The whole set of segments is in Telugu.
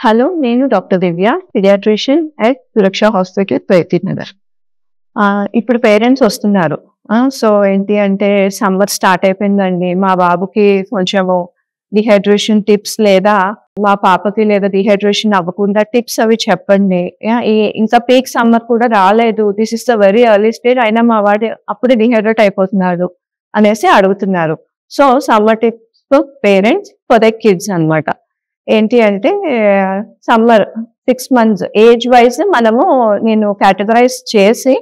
హలో, నేను doctor Divya, paediatrician at Suraksha hospital, Pragathi Nagar. ఇప్పుడు పేరెంట్స్ వస్తున్నారు. సో ఏంటి అంటే సమ్మర్ స్టార్ట్ అయిపోయిందండి. మా బాబుకి కొంచెము డిహైడ్రేషన్ టిప్స్ లేదా మా పాపకి లేదా డిహైడ్రేషన్ అవ్వకుండా టిప్స్ అవి చెప్పండి. ఇంకా పీక్ సమ్మర్ కూడా రాలేదు. This is the very early stage. అయినా మా వాడు అప్పుడే డిహైడ్రేట్ అయిపోతున్నాడు అనేసి అడుగుతున్నారు. So summer tips for parents for the kids అన్నమాట. ఏంటి అంటే సమ్మర్ 6 months ఏజ్ వైజ్ నేను కేటగరైజ్ చేసి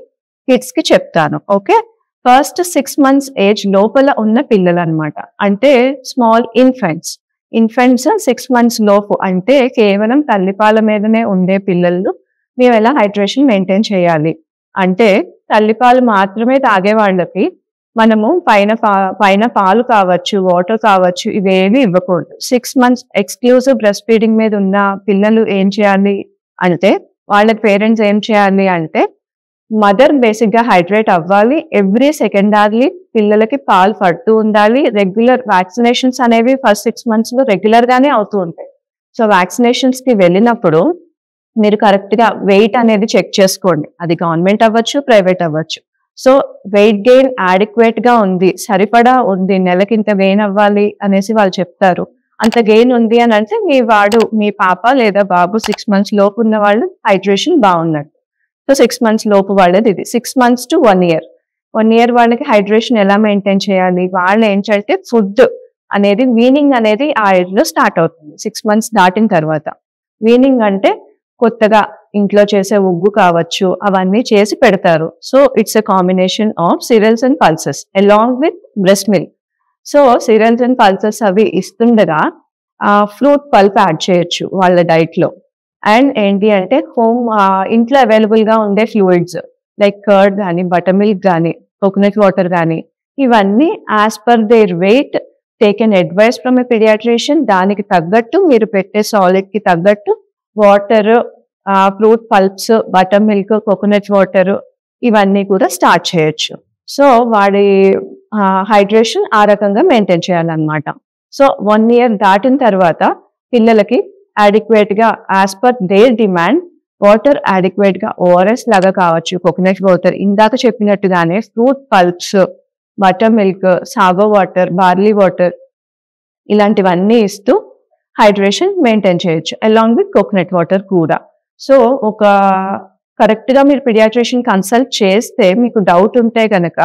కిడ్స్ కి చెప్తాను. ఓకే, ఫస్ట్ 6 months ఏజ్ లోపల ఉన్న పిల్లలు అనమాట. అంటే స్మాల్ ఇన్ఫెంట్స్ 6 months లోపు, అంటే కేవలం తల్లిపాల మీదనే ఉండే పిల్లలు మేము ఎలా హైడ్రేషన్ మెయింటైన్ చేయాలి అంటే, తల్లిపాలు మాత్రమే తాగే వాళ్ళకి మనము పైన పాలు కావచ్చు, వాటర్ కావచ్చు, ఇవేవి ఇవ్వకూడదు. 6 months ఎక్స్క్లూజివ్ బ్రెస్ట్ ఫీడింగ్ మీద ఉన్న పిల్లలు ఏం చేయాలి అంటే, వాళ్ళ పేరెంట్స్ ఏం చేయాలి అంటే, మదర్ బేసిక్ గా హైడ్రేట్ అవ్వాలి. ఎవ్రీ సెకండ్ అవర్లీ పిల్లలకి పాలు పడుతూ ఉండాలి. రెగ్యులర్ వ్యాక్సినేషన్స్ అనేవి ఫస్ట్ 6 months లో రెగ్యులర్ గానే అవుతూ ఉంటాయి. సో వ్యాక్సినేషన్స్ కి వెళ్ళినప్పుడు మీరు కరెక్ట్ గా వెయిట్ అనేది చెక్ చేసుకోండి. అది గవర్నమెంట్ అవ్వచ్చు, ప్రైవేట్ అవ్వచ్చు. సో వెయిట్ గెయిన్ యాడిక్వేట్ గా ఉంది, సరిపడా ఉంది, నెలకి ఇంత గెయిన్ అవ్వాలి అనేసి వాళ్ళు చెప్తారు. అంత గెయిన్ ఉంది అని అంటే మీ పాప లేదా బాబు 6 months లోపు ఉన్న వాళ్ళు హైడ్రేషన్ బాగున్నట్టు. సో 6 months లోపు వాళ్ళది ఇది. 6 months to 1 year. 1 year వాళ్ళకి హైడ్రేషన్ ఎలా మెయింటైన్ చేయాలి, వాళ్ళు ఏంటంటే ఫుడ్ అనేది వీనింగ్ అనేది ఆ ఏజ్ లో స్టార్ట్ అవుతుంది. 6 months దాటిన తర్వాత వీనింగ్ అంటే కొత్తగా ఇంట్లో చేసే ఉగ్గు కావచ్చు, అవన్నీ చేసి పెడతారు. So it's a combination of cereals and pulses along with breast milk. So cereals and pulses అవి ఇస్తుండగా ఫ్రూట్ పల్ప్ యాడ్ చేయొచ్చు వాళ్ళ డైట్ లో. అండ్ ఏంటి అంటే ఇంట్లో అవైలబుల్ గా ఉండే ఫ్లూయిడ్స్ లైక్ కర్డ్ కానీ, బటర్ మిల్క్ కానీ, కోకోనట్ వాటర్ కానీ, ఇవన్నీ as per their weight taken advice from a paediatrician. దానికి తగ్గట్టు మీరు పెట్టే సాలిడ్ కి తగ్గట్టు water, fruit pulps, butter milk, coconut water ఇవన్నీ కూడా స్టార్ట్ చేయొచ్చు. సో వాడి హైడ్రేషన్ ఆ రకంగా మెయింటైన్ చేయాలన్నమాట. సో 1 year దాటిన తర్వాత పిల్లలకి అడిక్వేట్ గా as per there demand water adequate గా ఓఆర్ఎస్ లాగా కావచ్చు, కోకోనట్ వాటర్, ఇందాక చెప్పినట్టుగానే fruit pulps, butter milk, sago water, barley water ఇలాంటివన్నీ ఇస్తూ హైడ్రేషన్ మెయింటైన్ చేయొచ్చు అలాంగ్ విత్ కోకోనట్ వాటర్ కూడా. సో కరెక్ట్ గా మీరు పీడియాట్రిషియన్ కన్సల్ట్ చేస్తే మీకు డౌట్ ఉంటే కనుక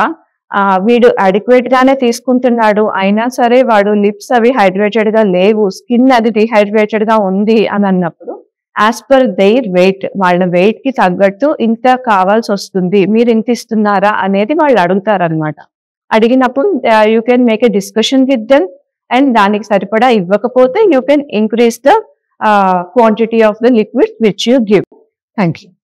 వీడు అడిక్వేట్ గానే తీసుకుంటున్నాడు, అయినా సరే వాడు లిప్స్ అవి హైడ్రేటెడ్ గా లేవు, స్కిన్ అది డిహైడ్రేటెడ్ గా ఉంది అని అన్నప్పుడు యాజ్ పర్ దెయిర్ వెయిట్, వాళ్ళ వెయిట్ కి తగ్గట్టు ఇంత కావాల్సి వస్తుంది, మీరు ఇంత ఇస్తున్నారా అనేది వాళ్ళు అడుగుతారనమాట. అడిగినప్పుడు you can make a discussion with them and దానికి సరిపడా ఇవ్వకపోతే you can increase the quantity of the liquid which you give. Thank you.